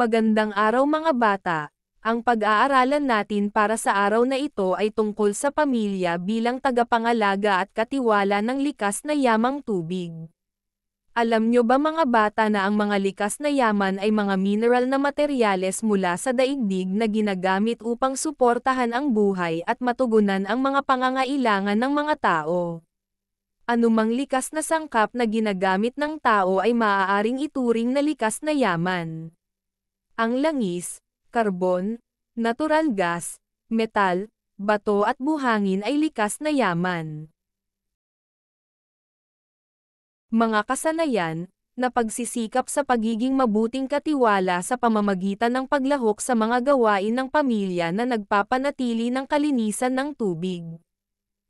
Magandang araw mga bata. Ang pag-aaralan natin para sa araw na ito ay tungkol sa pamilya bilang tagapangalaga at katiwala ng likas na yamang tubig. Alam nyo ba mga bata na ang mga likas na yaman ay mga mineral na materyales mula sa daigdig na ginagamit upang suportahan ang buhay at matugunan ang mga pangangailangan ng mga tao? Anumang likas na sangkap na ginagamit ng tao ay maaaring ituring na likas na yaman. Ang langis, karbon, natural gas, metal, bato at buhangin ay likas na yaman. Mga kasanayan, na pagsisikap sa pagiging mabuting katiwala sa pamamagitan ng paglahok sa mga gawain ng pamilya na nagpapanatili ng kalinisan ng tubig.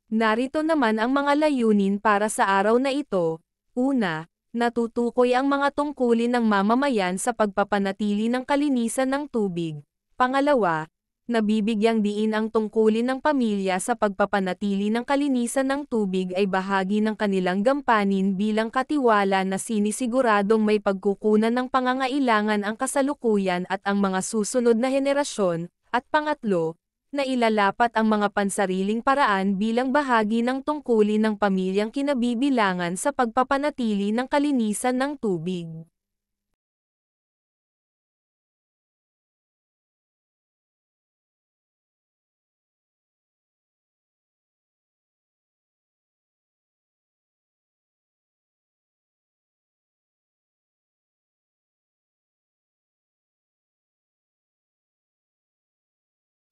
Narito naman ang mga layunin para sa araw na ito. Una, natutukoy ang mga tungkulin ng mamamayan sa pagpapanatili ng kalinisan ng tubig. Pangalawa, nabibigyang diin ang tungkulin ng pamilya sa pagpapanatili ng kalinisan ng tubig ay bahagi ng kanilang gampanin bilang katiwala na sinisiguradong may pagkukunan ng pangangailangan ang kasalukuyan at ang mga susunod na henerasyon. At pangatlo, na ilalapat ang mga pansariling paraan bilang bahagi ng tungkulin ng pamilyang kinabibilangan sa pagpapanatili ng kalinisan ng tubig.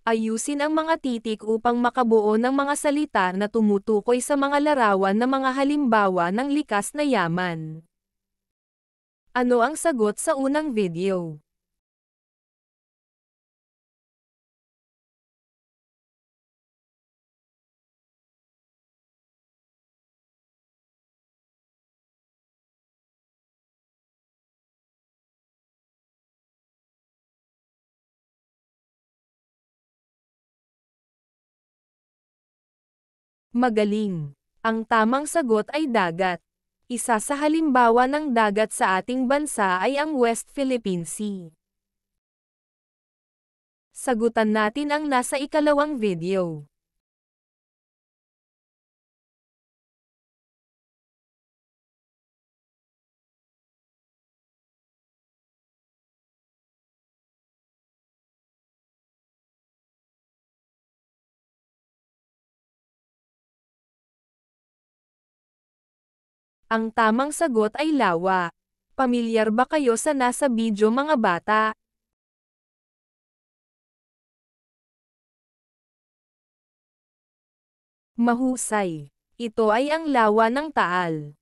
Ayusin ang mga titik upang makabuo ng mga salita na tumutukoy sa mga larawan na mga halimbawa ng likas na yaman. Ano ang sagot sa unang video? Magaling! Ang tamang sagot ay dagat. Isa sa halimbawa ng dagat sa ating bansa ay ang West Philippine Sea. Sagutan natin ang nasa ikalawang video. Ang tamang sagot ay lawa. Pamilyar ba kayo sa nasa video mga bata? Mahusay. Ito ay ang lawa ng Taal.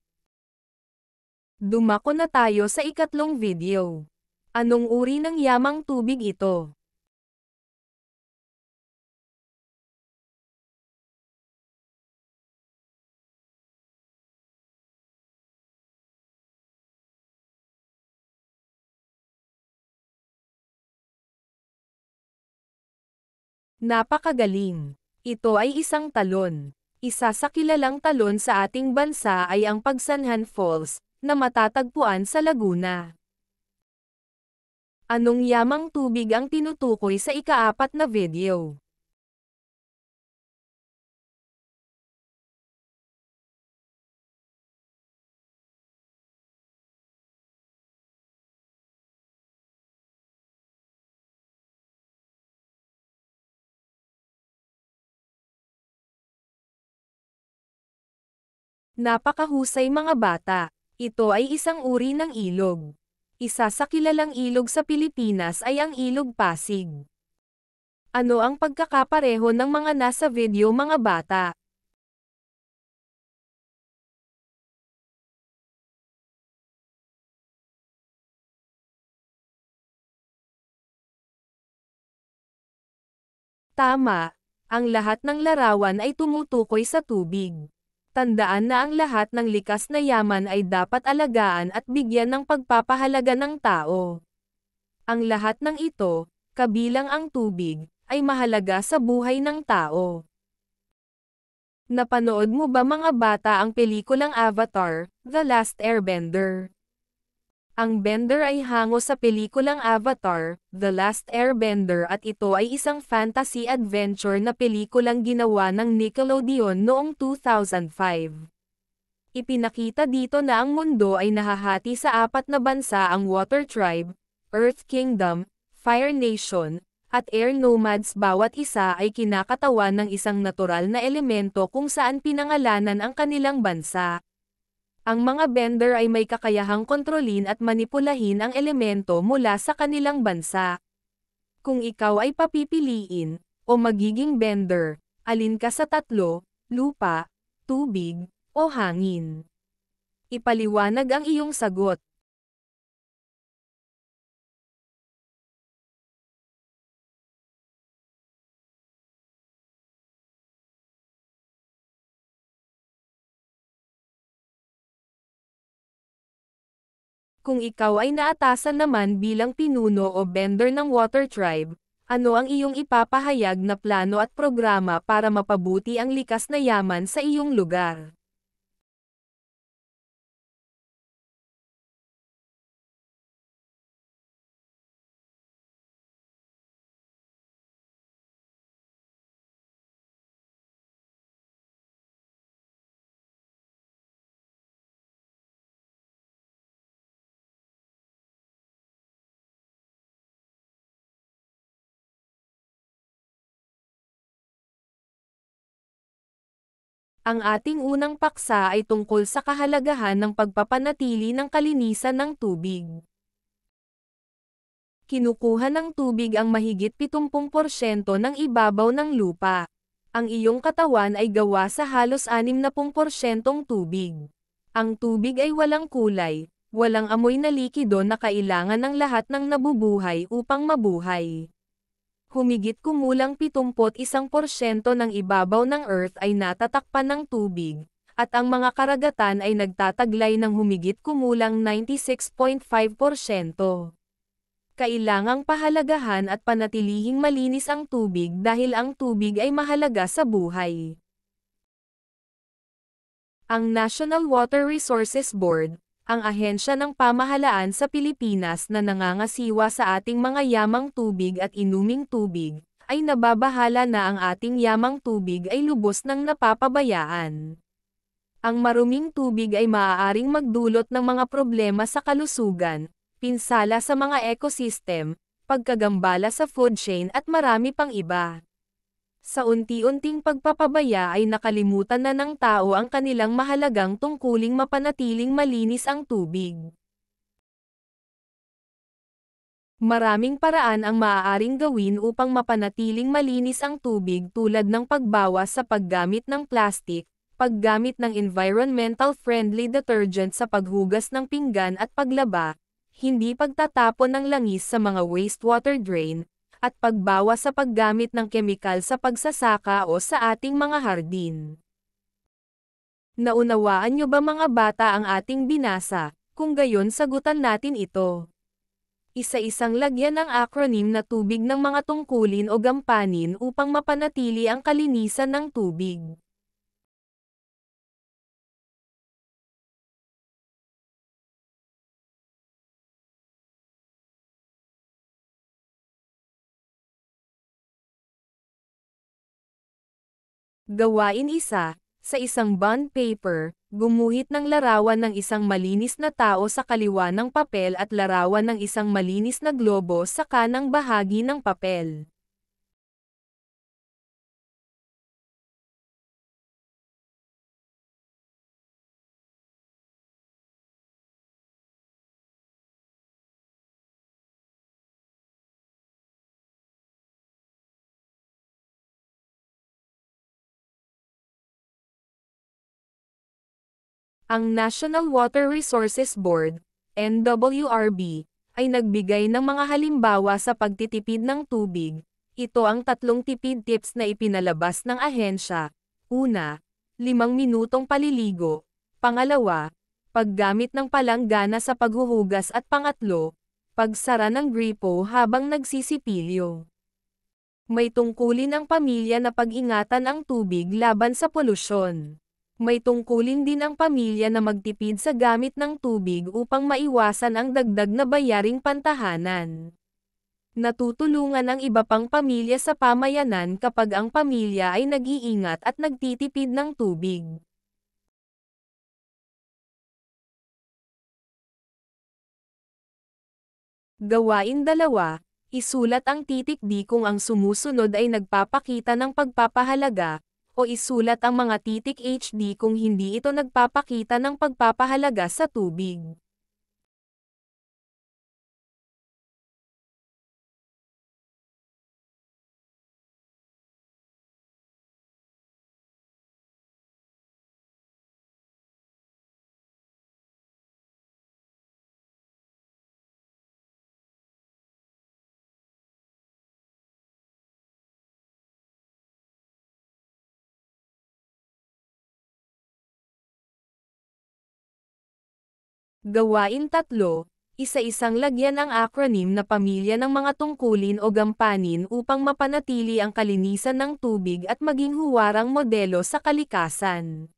Dumako na tayo sa ikatlong video. Anong uri ng yamang tubig ito? Napakagaling! Ito ay isang talon. Isa sa kilalang talon sa ating bansa ay ang Pagsanhan Falls, na matatagpuan sa Laguna. Anong yamang tubig ang tinutukoy sa ikaapat na video? Napakahusay mga bata. Ito ay isang uri ng ilog. Isa sa kilalang ilog sa Pilipinas ay ang Ilog Pasig. Ano ang pagkakapareho ng mga nasa video mga bata? Tama. Ang lahat ng larawan ay tumutukoy sa tubig. Tandaan na ang lahat ng likas na yaman ay dapat alagaan at bigyan ng pagpapahalaga ng tao. Ang lahat ng ito, kabilang ang tubig, ay mahalaga sa buhay ng tao. Napanood mo ba mga bata ang pelikulang Avatar, The Last Airbender? Ang Bender ay hango sa pelikulang Avatar, The Last Airbender at ito ay isang fantasy-adventure na pelikulang ginawa ng Nickelodeon noong 2005. Ipinakita dito na ang mundo ay nahahati sa 4 na bansa: ang Water Tribe, Earth Kingdom, Fire Nation, at Air Nomads. Bawat isa ay kinakatawan ng isang natural na elemento kung saan pinangalanan ang kanilang bansa. Ang mga Bender ay may kakayahang kontrolin at manipulahin ang elemento mula sa kanilang bansa. Kung ikaw ay papipiliin, o magiging Bender, alin ka sa tatlo: lupa, tubig, o hangin? Ipaliwanag ang iyong sagot. Kung ikaw ay naatasan naman bilang pinuno o Bender ng Water Tribe, ano ang iyong ipapahayag na plano at programa para mapabuti ang likas na yaman sa iyong lugar? Ang ating unang paksa ay tungkol sa kahalagahan ng pagpapanatili ng kalinisan ng tubig. Kinukuha ng tubig ang mahigit 70% ng ibabaw ng lupa. Ang iyong katawan ay gawa sa halos 60% tubig. Ang tubig ay walang kulay, walang amoy na likido na kailangan ng lahat ng nabubuhay upang mabuhay. Humigit kumulang 71% ng ibabaw ng Earth ay natatakpan ng tubig, at ang mga karagatan ay nagtataglay ng humigit kumulang 96.5%. Kailangang pahalagahan at panatilihing malinis ang tubig dahil ang tubig ay mahalaga sa buhay. Ang National Water Resources Board, ang ahensya ng pamahalaan sa Pilipinas na nangangasiwa sa ating mga yamang tubig at inuming tubig, ay nababahala na ang ating yamang tubig ay lubos ng napapabayaan. Ang maruming tubig ay maaaring magdulot ng mga problema sa kalusugan, pinsala sa mga ecosystem, pagkagambala sa food chain at marami pang iba. Sa unti-unting pagpapabaya ay nakalimutan na ng tao ang kanilang mahalagang tungkuling mapanatiling malinis ang tubig. Maraming paraan ang maaaring gawin upang mapanatiling malinis ang tubig, tulad ng pagbawas sa paggamit ng plastic, paggamit ng environmental-friendly detergent sa paghugas ng pinggan at paglaba, hindi pagtatapon ng langis sa mga wastewater drain, at pagbawas sa paggamit ng kemikal sa pagsasaka o sa ating mga hardin. Naunawaan niyo ba mga bata ang ating binasa? Kung gayon, sagutan natin ito. Isa-isang lagyan ng acronym na tubig ng mga tungkulin o gampanin upang mapanatili ang kalinisan ng tubig. Gawain 1. Sa isang bond paper, gumuhit ng larawan ng isang malinis na tao sa kaliwa ng papel at larawan ng isang malinis na globo sa kanang bahagi ng papel. Ang National Water Resources Board, NWRB, ay nagbigay ng mga halimbawa sa pagtitipid ng tubig. Ito ang 3 tipid tips na ipinalabas ng ahensya. Una, 5 minutong paliligo. Pangalawa, paggamit ng palanggana sa paghuhugas at pangatlo, pagsara ng gripo habang nagsisipilyo. May tungkulin ang pamilya na pag-ingatan ang tubig laban sa polusyon. May tungkulin din ang pamilya na magtipid sa gamit ng tubig upang maiwasan ang dagdag na bayaring pantahanan. Natutulungan ang iba pang pamilya sa pamayanan kapag ang pamilya ay nag-iingat at nagtitipid ng tubig. Gawain 2, isulat ang titik D kung ang sumusunod ay nagpapakita ng pagpapahalaga, o isulat ang mga titik HD kung hindi ito nagpapakita ng pagpapahalaga sa tubig. Gawain 3, isa-isang lagyan ang acronym na pamilya ng mga tungkulin o gampanin upang mapanatili ang kalinisan ng tubig at maging huwarang modelo sa kalikasan.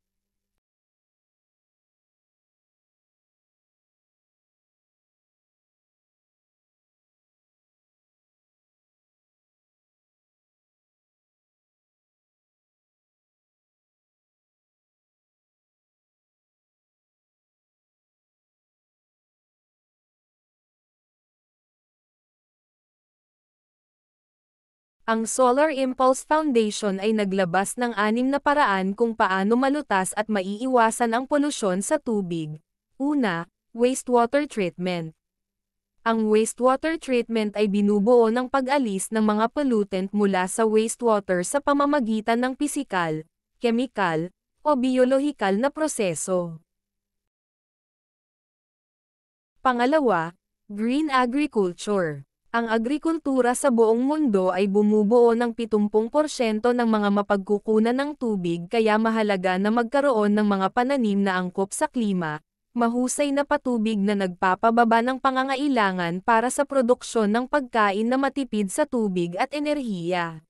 Ang Solar Impulse Foundation ay naglabas ng 6 na paraan kung paano malutas at maiiwasan ang polusyon sa tubig. Una, wastewater treatment. Ang wastewater treatment ay binubuo ng pag-alis ng mga pollutant mula sa wastewater sa pamamagitan ng pisikal, kemikal, o biolohikal na proseso. Pangalawa, green agriculture. Ang agrikultura sa buong mundo ay bumubuo ng 70% ng mga mapagkukunan ng tubig kaya mahalaga na magkaroon ng mga pananim na angkop sa klima, mahusay na patubig na nagpapababa ng pangangailangan para sa produksyon ng pagkain na matipid sa tubig at enerhiya.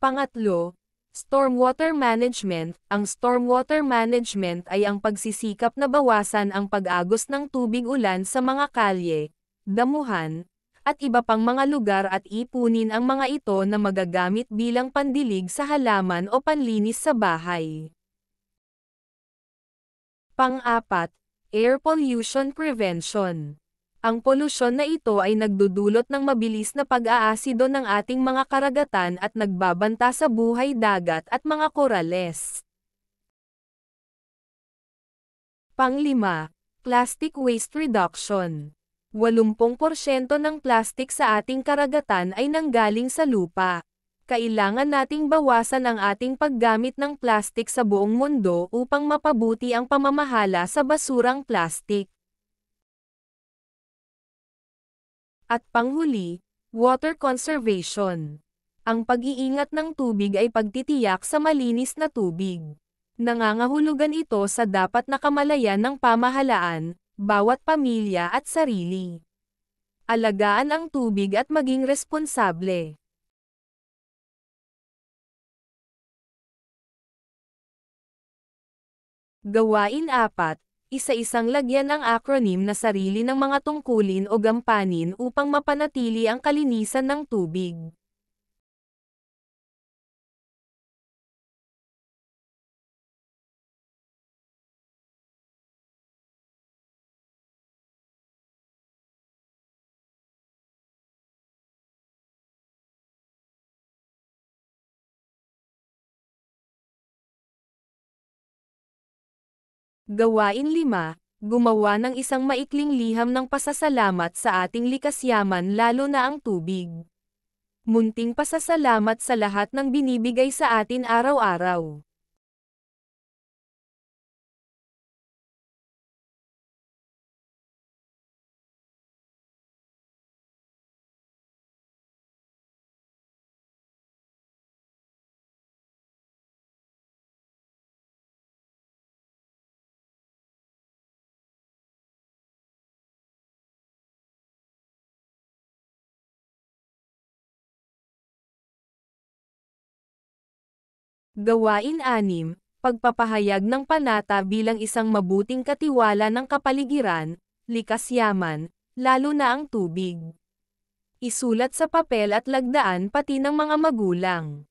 Pangatlo, stormwater management. Ang stormwater management ay ang pagsisikap na bawasan ang pag-agos ng tubig ulan sa mga kalye, damuhan, at iba pang mga lugar at ipunin ang mga ito na magagamit bilang pandilig sa halaman o panlinis sa bahay. Pang-apat, air pollution prevention. Ang polusyon na ito ay nagdudulot ng mabilis na pag-aasido ng ating mga karagatan at nagbabanta sa buhay dagat at mga korales. Pang-5, plastic waste reduction. 80% ng plastic sa ating karagatan ay nanggaling sa lupa. Kailangan nating bawasan ang ating paggamit ng plastic sa buong mundo upang mapabuti ang pamamahala sa basurang plastic. At panghuli, water conservation. Ang pag-iingat ng tubig ay pagtitiyak sa malinis na tubig. Nangangahulugan ito sa dapat na kamalayan ng pamahalaan, bawat pamilya at sarili. Alagaan ang tubig at maging responsable. Gawain 4, isa-isang lagyan ang acronym na sarili ng mga tungkulin o gampanin upang mapanatili ang kalinisan ng tubig. Gawain 5, gumawa ng isang maikling liham ng pasasalamat sa ating likas yaman lalo na ang tubig. Munting pasasalamat sa lahat ng binibigay sa atin araw-araw. Gawain 6, pagpapahayag ng panata bilang isang mabuting katiwala ng kapaligiran, likas yaman, lalo na ang tubig. Isulat sa papel at lagdaan pati ng mga magulang.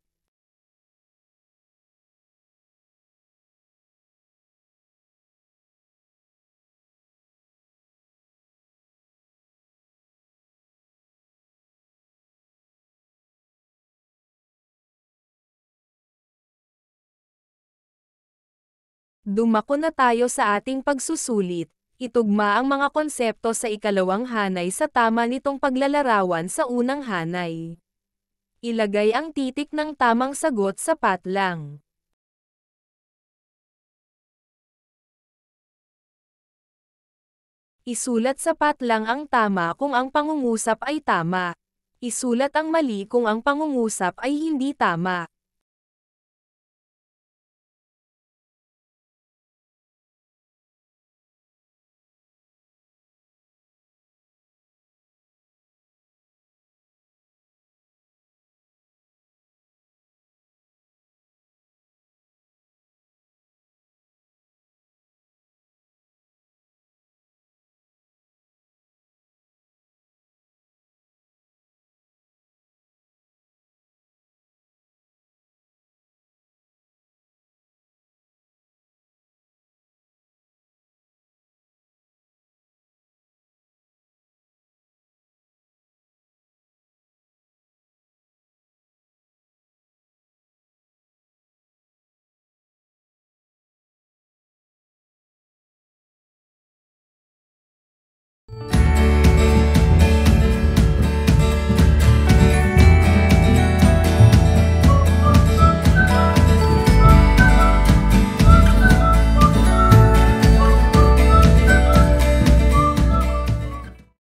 Dumako na tayo sa ating pagsusulit. Itugma ang mga konsepto sa ikalawang hanay sa tama nitong paglalarawan sa unang hanay. Ilagay ang titik ng tamang sagot sa patlang. Isulat sa patlang ang tama kung ang pangungusap ay tama. Isulat ang mali kung ang pangungusap ay hindi tama.